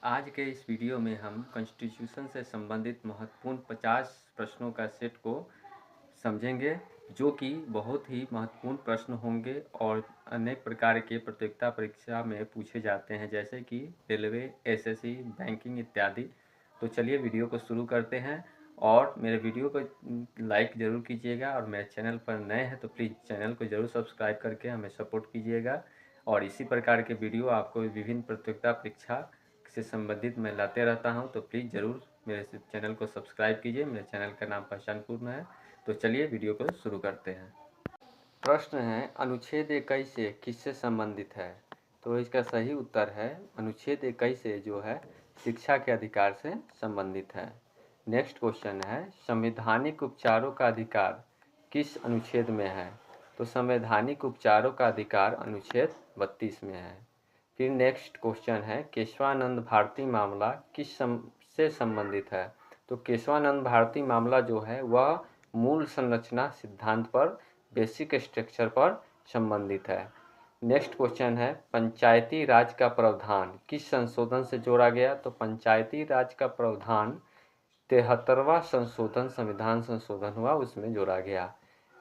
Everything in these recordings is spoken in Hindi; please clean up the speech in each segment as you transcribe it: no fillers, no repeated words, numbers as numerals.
आज के इस वीडियो में हम कॉन्स्टिट्यूशन से संबंधित महत्वपूर्ण 50 प्रश्नों का सेट को समझेंगे, जो कि बहुत ही महत्वपूर्ण प्रश्न होंगे और अनेक प्रकार के प्रतियोगिता परीक्षा में पूछे जाते हैं, जैसे कि रेलवे, एसएससी, बैंकिंग इत्यादि। तो चलिए वीडियो को शुरू करते हैं और मेरे वीडियो को लाइक ज़रूर कीजिएगा और मेरे चैनल पर नए हैं तो प्लीज़ चैनल को ज़रूर सब्सक्राइब करके हमें सपोर्ट कीजिएगा। और इसी प्रकार के वीडियो आपको विभिन्न प्रतियोगिता परीक्षा से संबंधित मैं लाते रहता हूं, तो प्लीज़ ज़रूर मेरे चैनल को सब्सक्राइब कीजिए। मेरे चैनल का नाम पहचान पूर्ण है। तो चलिए वीडियो को शुरू करते हैं। प्रश्न है, अनुच्छेद 21 किससे संबंधित है? तो इसका सही उत्तर है अनुच्छेद 21 जो है शिक्षा के अधिकार से संबंधित है। नेक्स्ट क्वेश्चन है, संवैधानिक उपचारों का अधिकार किस अनुच्छेद में है? तो संवैधानिक उपचारों का अधिकार अनुच्छेद 32 में है। फिर नेक्स्ट क्वेश्चन है, केशवानंद भारती मामला से संबंधित है? तो केशवानंद भारती मामला जो है वह मूल संरचना सिद्धांत पर, बेसिक स्ट्रक्चर पर संबंधित है। नेक्स्ट क्वेश्चन है, पंचायती राज का प्रावधान किस संशोधन से जोड़ा गया? तो पंचायती राज का प्रावधान 73वां संशोधन, संविधान संशोधन हुआ, उसमें जोड़ा गया।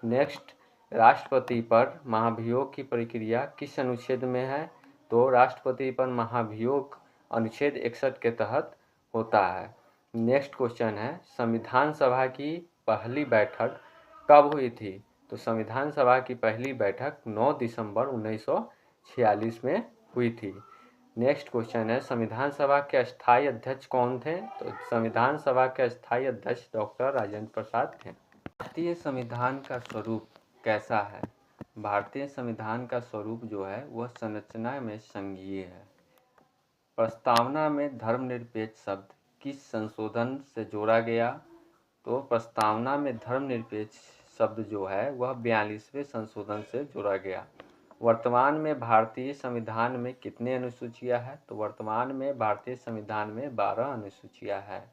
नेक्स्ट, राष्ट्रपति पर महाभियोग की प्रक्रिया किस अनुच्छेद में है? तो राष्ट्रपति पर महाभियोग अनुच्छेद 61 के तहत होता है। नेक्स्ट क्वेश्चन है, संविधान सभा की पहली बैठक कब हुई थी? तो संविधान सभा की पहली बैठक 9 दिसंबर 1946 में हुई थी। नेक्स्ट क्वेश्चन है, संविधान सभा के अस्थायी अध्यक्ष कौन थे? तो संविधान सभा के अस्थायी अध्यक्ष डॉक्टर राजेंद्र प्रसाद थे। भारतीय संविधान का स्वरूप कैसा है? भारतीय संविधान का स्वरूप जो है वह संरचना में संघीय है। प्रस्तावना में धर्मनिरपेक्ष शब्द किस संशोधन से जोड़ा गया? तो प्रस्तावना में धर्मनिरपेक्ष शब्द जो है वह 42वें संशोधन से जोड़ा गया। वर्तमान में भारतीय संविधान में कितने अनुसूचियां हैं? तो वर्तमान में भारतीय संविधान में 12 अनुसूचियां हैं।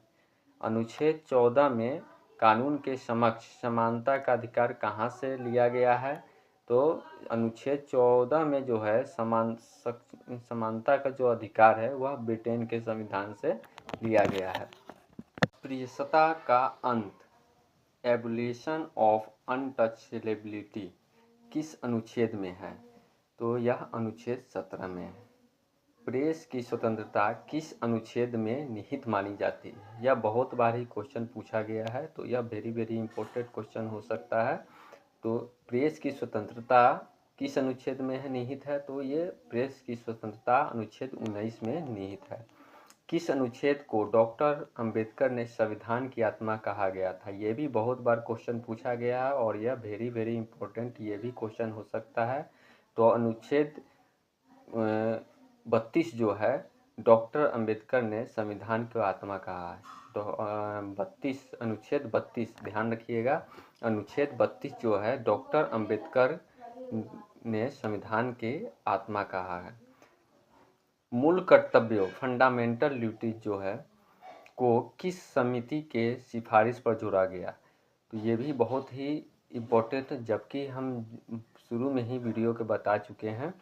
अनुच्छेद 14 में कानून के समक्ष समानता का अधिकार कहाँ से लिया गया है? तो अनुच्छेद 14 में जो है समानता का जो अधिकार है वह ब्रिटेन के संविधान से लिया गया है। अस्पृश्यता का अंत, एबोलिशन ऑफ अनटचेबिलिटी किस अनुच्छेद में है? तो यह अनुच्छेद 17 में है। प्रेस की स्वतंत्रता किस अनुच्छेद में निहित मानी जाती है? यह बहुत बार ही क्वेश्चन पूछा गया है, तो यह वेरी इंपॉर्टेंट क्वेश्चन हो सकता है। तो प्रेस की स्वतंत्रता किस अनुच्छेद में है निहित है? तो ये प्रेस की स्वतंत्रता अनुच्छेद 19 में निहित है। किस अनुच्छेद को डॉक्टर अंबेडकर ने संविधान की आत्मा कहा गया था? ये भी बहुत बार क्वेश्चन पूछा गया है और यह वेरी इंपॉर्टेंट ये भी क्वेश्चन हो सकता है। तो अनुच्छेद 32 जो है डॉक्टर अंबेडकर ने संविधान की आत्मा कहा है। तो 32 अनुच्छेद 32 ध्यान रखिएगा, अनुच्छेद 32 जो है डॉक्टर अंबेडकर ने संविधान की आत्मा कहा है। मूल कर्तव्यों, फंडामेंटल ड्यूटीज जो है को किस समिति के सिफारिश पर जोड़ा गया? तो ये भी बहुत ही इम्पोर्टेंट, जबकि हम शुरू में ही वीडियो के बता चुके हैं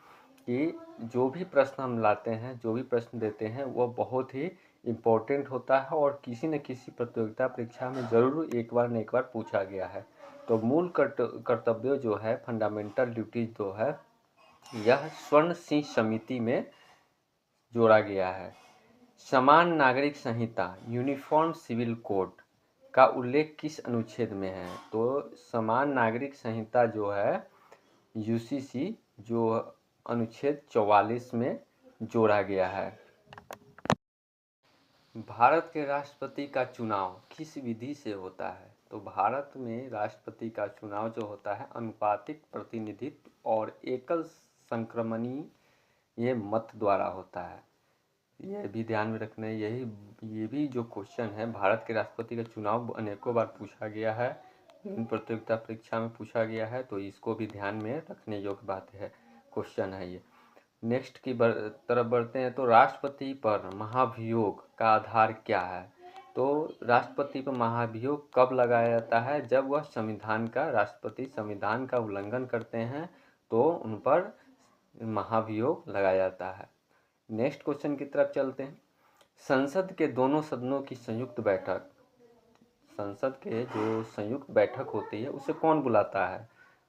कि जो भी प्रश्न हम लाते हैं, जो भी प्रश्न देते हैं, वो बहुत ही इम्पोर्टेंट होता है और किसी न किसी प्रतियोगिता परीक्षा में ज़रूर एक बार न एक बार पूछा गया है। तो मूल कर्तव्य जो है, फंडामेंटल ड्यूटीज जो है, यह स्वर्ण सिंह समिति में जोड़ा गया है। समान नागरिक संहिता, यूनिफॉर्म सिविल कोड का उल्लेख किस अनुच्छेद में है? तो समान नागरिक संहिता जो है यूसीसी जो अनुच्छेद 44 में जोड़ा गया है। भारत के राष्ट्रपति का चुनाव किस विधि से होता है? तो भारत में राष्ट्रपति का चुनाव जो होता है अनुपातिक प्रतिनिधित्व और एकल संक्रमणीय मत द्वारा होता है। यह भी ध्यान में रखना है। ये भी जो क्वेश्चन है, भारत के राष्ट्रपति का चुनाव अनेकों बार पूछा गया है, प्रतियोगिता परीक्षा में पूछा गया है, तो इसको भी ध्यान में रखने योग्य बात है, क्वेश्चन है ये। नेक्स्ट की तरफ बढ़ते हैं। तो राष्ट्रपति पर महाभियोग का आधार क्या है? तो राष्ट्रपति पर महाभियोग कब लगाया जाता है? जब वह राष्ट्रपति संविधान का उल्लंघन करते हैं तो उन पर महाभियोग लगाया जाता है। नेक्स्ट क्वेश्चन की तरफ चलते हैं। संसद के दोनों सदनों की संयुक्त बैठक, संसद के जो संयुक्त बैठक होती है उसे कौन बुलाता है?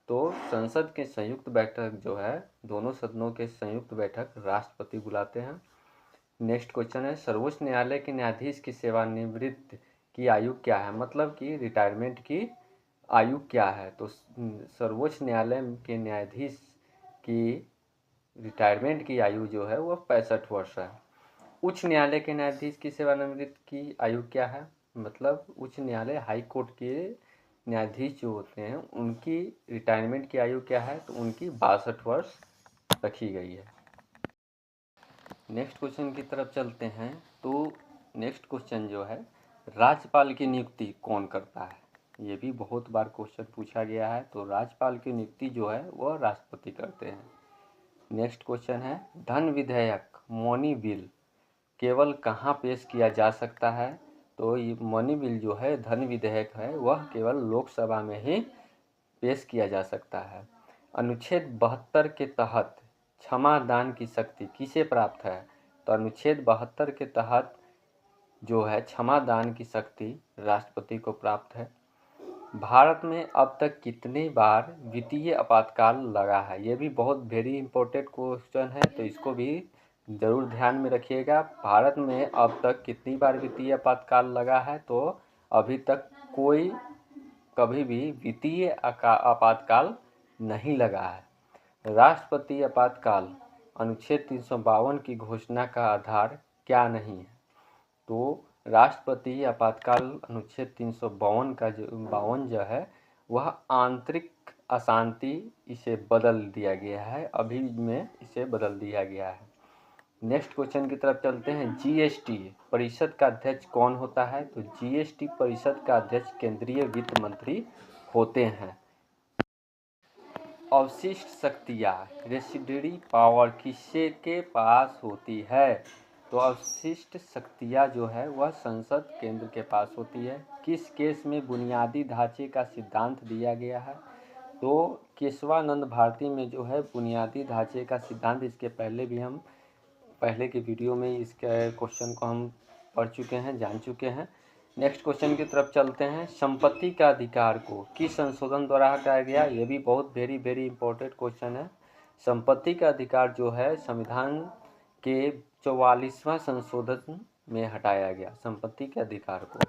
तो संसद के संयुक्त बैठक जो है, दोनों सदनों के संयुक्त बैठक राष्ट्रपति बुलाते हैं। नेक्स्ट क्वेश्चन है, सर्वोच्च न्यायालय के न्यायाधीश की सेवानिवृत्त की आयु क्या है? मतलब कि रिटायरमेंट की आयु क्या है? तो सर्वोच्च न्यायालय के न्यायाधीश की रिटायरमेंट की आयु जो है वह 65 वर्ष है। उच्च न्यायालय के न्यायाधीश की सेवानिवृत्त की आयु क्या है? मतलब उच्च न्यायालय हाई कोर्ट के न्यायाधीश जो होते हैं उनकी रिटायरमेंट की आयु क्या है? तो उनकी 62 वर्ष रखी गई है। नेक्स्ट क्वेश्चन की तरफ चलते हैं। तो नेक्स्ट क्वेश्चन जो है, राज्यपाल की नियुक्ति कौन करता है? ये भी बहुत बार क्वेश्चन पूछा गया है। तो राज्यपाल की नियुक्ति जो है वह राष्ट्रपति करते हैं। नेक्स्ट क्वेश्चन है, धन विधेयक मनी बिल केवल कहाँ पेश किया जा सकता है? तो ये मनी बिल जो है, धन विधेयक है, वह केवल लोकसभा में ही पेश किया जा सकता है। अनुच्छेद 72 के तहत क्षमा दान की शक्ति किसे प्राप्त है? तो अनुच्छेद 72 के तहत जो है क्षमा दान की शक्ति राष्ट्रपति को प्राप्त है। भारत में अब तक कितनी बार वित्तीय आपातकाल लगा है? ये भी बहुत वेरी इंपॉर्टेंट क्वेश्चन है, तो इसको भी ज़रूर ध्यान में रखिएगा। भारत में अब तक कितनी बार वित्तीय आपातकाल लगा है? तो अभी तक कोई कभी भी वित्तीय आपातकाल नहीं लगा है। राष्ट्रपति आपातकाल अनुच्छेद 352 की घोषणा का आधार क्या नहीं है? तो राष्ट्रपति आपातकाल अनुच्छेद 352 का जो है वह आंतरिक अशांति इसे बदल दिया गया है, अभी में इसे बदल दिया गया है। नेक्स्ट क्वेश्चन की तरफ चलते हैं। जीएसटी परिषद का अध्यक्ष कौन होता है? तो जीएसटी परिषद का अध्यक्ष केंद्रीय वित्त मंत्री होते हैं। अवशिष्ट शक्तियाँ रेसिडुअरी पावर किसके के पास होती है? तो अवशिष्ट शक्तियाँ जो है वह संसद केंद्र के पास होती है। किस केस में बुनियादी ढांचे का सिद्धांत दिया गया है? तो केशवानंद भारती में जो है बुनियादी ढांचे का सिद्धांत, इसके पहले भी हम पहले के वीडियो में इसके क्वेश्चन को हम पढ़ चुके हैं, जान चुके हैं। नेक्स्ट क्वेश्चन की तरफ चलते हैं। संपत्ति का अधिकार को किस संशोधन द्वारा हटाया गया? ये भी बहुत वेरी वेरी इंपॉर्टेंट क्वेश्चन है। संपत्ति का अधिकार जो है संविधान के 44वां संशोधन में हटाया गया, संपत्ति के अधिकार को।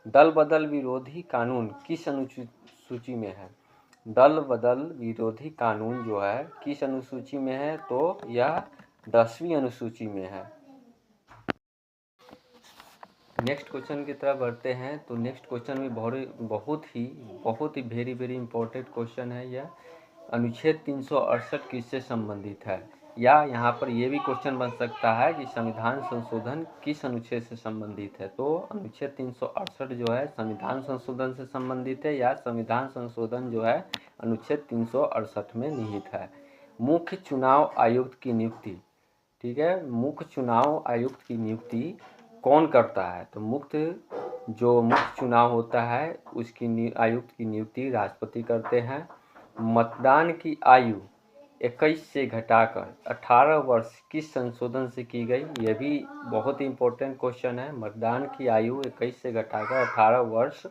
दल बदल विरोधी कानून किस अनुसूची में है? दल बदल विरोधी कानून जो है किस अनुसूची में है? तो यह 10वीं अनुसूची में है। नेक्स्ट क्वेश्चन की तरफ बढ़ते हैं। तो नेक्स्ट क्वेश्चन भी बहुत ही वेरी वेरी इंपॉर्टेंट क्वेश्चन है। यह अनुच्छेद 368 किससे संबंधित है? या यहाँ पर यह भी क्वेश्चन बन सकता है कि संविधान संशोधन किस अनुच्छेद से संबंधित है? तो अनुच्छेद 368 जो है संविधान संशोधन से संबंधित है, या संविधान संशोधन जो है अनुच्छेद 368 में निहित है। मुख्य चुनाव आयुक्त की नियुक्ति, ठीक है, मुख्य चुनाव आयुक्त की नियुक्ति कौन करता है? तो मुख्य चुनाव होता है उसकी आयुक्त की नियुक्ति राष्ट्रपति करते हैं। मतदान की आयु 21 से घटाकर 18 वर्ष किस संशोधन से की गई? यह भी बहुत ही इंपॉर्टेंट क्वेश्चन है। मतदान की आयु 21 से घटाकर 18 वर्ष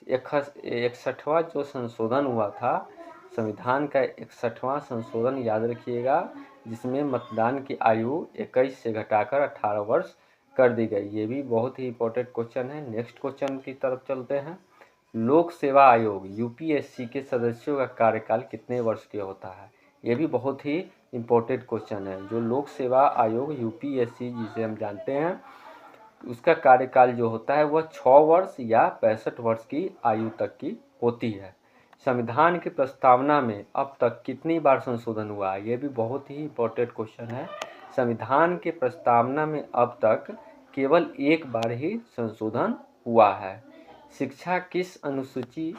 61वां जो संशोधन हुआ था, संविधान का 61वां संशोधन याद रखिएगा, जिसमें मतदान की आयु 21 से घटाकर 18 वर्ष कर दी गई। ये भी बहुत ही इंपॉर्टेंट क्वेश्चन है। नेक्स्ट क्वेश्चन की तरफ चलते हैं। लोक सेवा आयोग यूपीएससी के सदस्यों का कार्यकाल कितने वर्ष के होता है? ये भी बहुत ही इंपॉर्टेंट क्वेश्चन है। जो लोक सेवा आयोग यूपीएससी जिसे हम जानते हैं, उसका कार्यकाल जो होता है वह 6 वर्ष या 65 वर्ष की आयु तक की होती है। संविधान की प्रस्तावना में अब तक कितनी बार संशोधन हुआ है? ये भी बहुत ही इंपॉर्टेंट क्वेश्चन है। संविधान के प्रस्तावना में अब तक केवल एक बार ही संशोधन हुआ है। शिक्षा किस सूची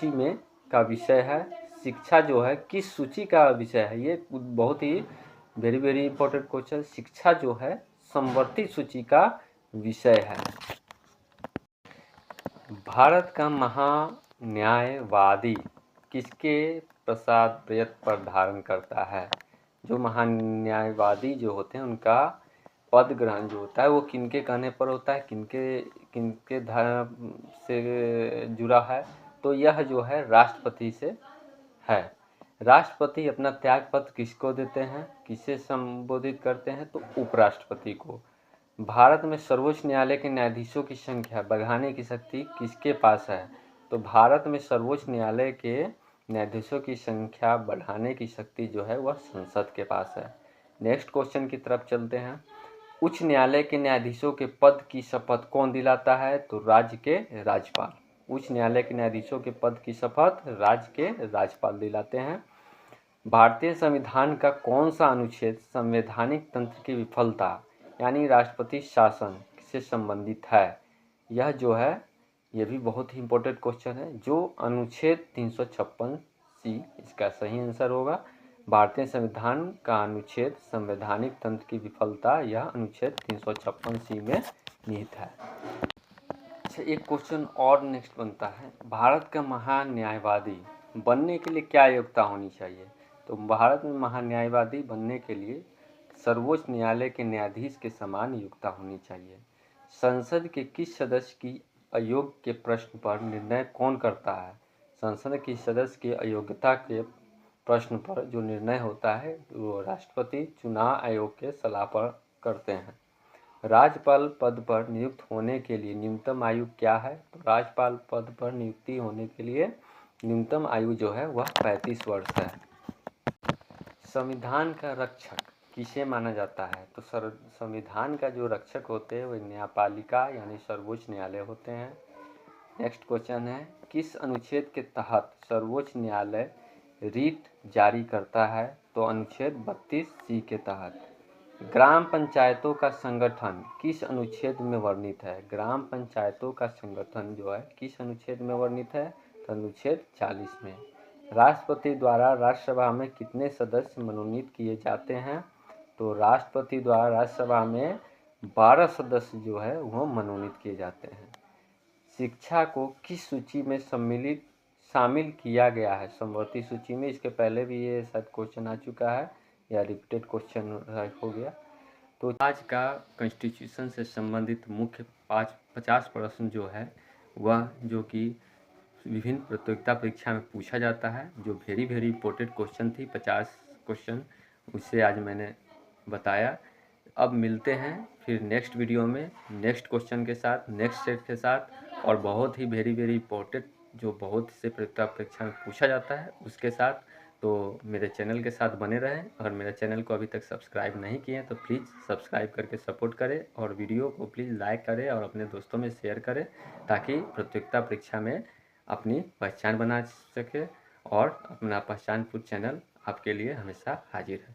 में का विषय है? शिक्षा जो है किस सूची का विषय है? ये बहुत ही वेरी वेरी इंपॉर्टेंट क्वेश्चन। शिक्षा जो है समवर्ती सूची का विषय है। भारत का महान्यायवादी किसके पद पर धारण करता है? जो महान्यायवादी जो होते हैं उनका पद ग्रहण जो होता है वो किनके कहने पर होता है, किनके किनके धर्म से जुड़ा है, तो यह जो है राष्ट्रपति से है। राष्ट्रपति अपना त्यागपत्र किसको देते हैं, किसे संबोधित करते हैं, तो उपराष्ट्रपति को। भारत में सर्वोच्च न्यायालय के न्यायाधीशों की संख्या बढ़ाने की शक्ति किसके पास है, तो भारत में सर्वोच्च न्यायालय के न्यायाधीशों की संख्या बढ़ाने की शक्ति जो है वह संसद के पास है। नेक्स्ट क्वेश्चन की तरफ चलते हैं। उच्च न्यायालय के न्यायाधीशों के पद की शपथ कौन दिलाता है, तो राज्य के राज्यपाल। उच्च न्यायालय के न्यायाधीशों के पद की शपथ राज्य के राज्यपाल दिलाते हैं। भारतीय संविधान का कौन सा अनुच्छेद संवैधानिक तंत्र की विफलता यानी राष्ट्रपति शासन से संबंधित है, यह जो है यह भी बहुत ही इंपॉर्टेंट क्वेश्चन है। जो अनुच्छेद 356C इसका सही आंसर होगा। भारतीय संविधान का अनुच्छेद संवैधानिक तंत्र की विफलता यह अनुच्छेद 356C में निहित है। अच्छा, एक क्वेश्चन और नेक्स्ट बनता है, भारत का महान्यायवादी बनने के लिए क्या योग्यता होनी चाहिए, तो भारत में महान्यायवादी बनने के लिए सर्वोच्च न्यायालय के न्यायाधीश के समान योग्यता होनी चाहिए। संसद के किस सदस्य की अयोग्य के प्रश्न पर निर्णय कौन करता है, संसद के सदस्य की अयोग्यता के प्रश्न पर जो निर्णय होता है वो राष्ट्रपति चुनाव आयोग के सलाह पर करते हैं। राज्यपाल पद पर नियुक्त होने के लिए न्यूनतम आयु क्या है, तो राज्यपाल पद पर नियुक्ति होने के लिए न्यूनतम आयु जो है वह 35 वर्ष है। संविधान का रक्षक किसे माना जाता है, तो संविधान का जो रक्षक होते हैं वह न्यायपालिका यानी सर्वोच्च न्यायालय होते हैं। नेक्स्ट क्वेश्चन है, किस अनुच्छेद के तहत सर्वोच्च न्यायालय रीट जारी करता है, तो अनुच्छेद 32C के तहत। ग्राम पंचायतों का संगठन किस अनुच्छेद में वर्णित है, ग्राम पंचायतों का संगठन जो है किस अनुच्छेद में वर्णित है, तो अनुच्छेद 40 में। राष्ट्रपति द्वारा राज्यसभा में कितने सदस्य मनोनीत किए जाते हैं, तो राष्ट्रपति द्वारा राज्यसभा में 12 सदस्य जो है वह मनोनीत किए जाते हैं। शिक्षा को किस सूची में शामिल किया गया है, समवर्ती सूची में। इसके पहले भी ये शायद क्वेश्चन आ चुका है या रिपीटेड क्वेश्चन हो गया। तो आज का कॉन्स्टिट्यूशन से संबंधित मुख्य 50 प्रश्न जो है वह जो कि विभिन्न प्रतियोगिता परीक्षा में पूछा जाता है, जो वेरी इंपॉर्टेंट क्वेश्चन थी 50 क्वेश्चन, उससे आज मैंने बताया। अब मिलते हैं फिर नेक्स्ट वीडियो में नेक्स्ट क्वेश्चन के साथ, नेक्स्ट सेट के साथ, और बहुत ही वेरी इंपॉर्टेंट जो बहुत से प्रतियोगिता परीक्षा में पूछा जाता है उसके साथ। तो मेरे चैनल के साथ बने रहें। अगर मेरे चैनल को अभी तक सब्सक्राइब नहीं किए हैं तो प्लीज़ सब्सक्राइब करके सपोर्ट करें, और वीडियो को प्लीज़ लाइक करें और अपने दोस्तों में शेयर करें, ताकि प्रतियोगिता परीक्षा में अपनी पहचान बना सके और अपना पहचानपुर चैनल आपके लिए हमेशा हाजिर है।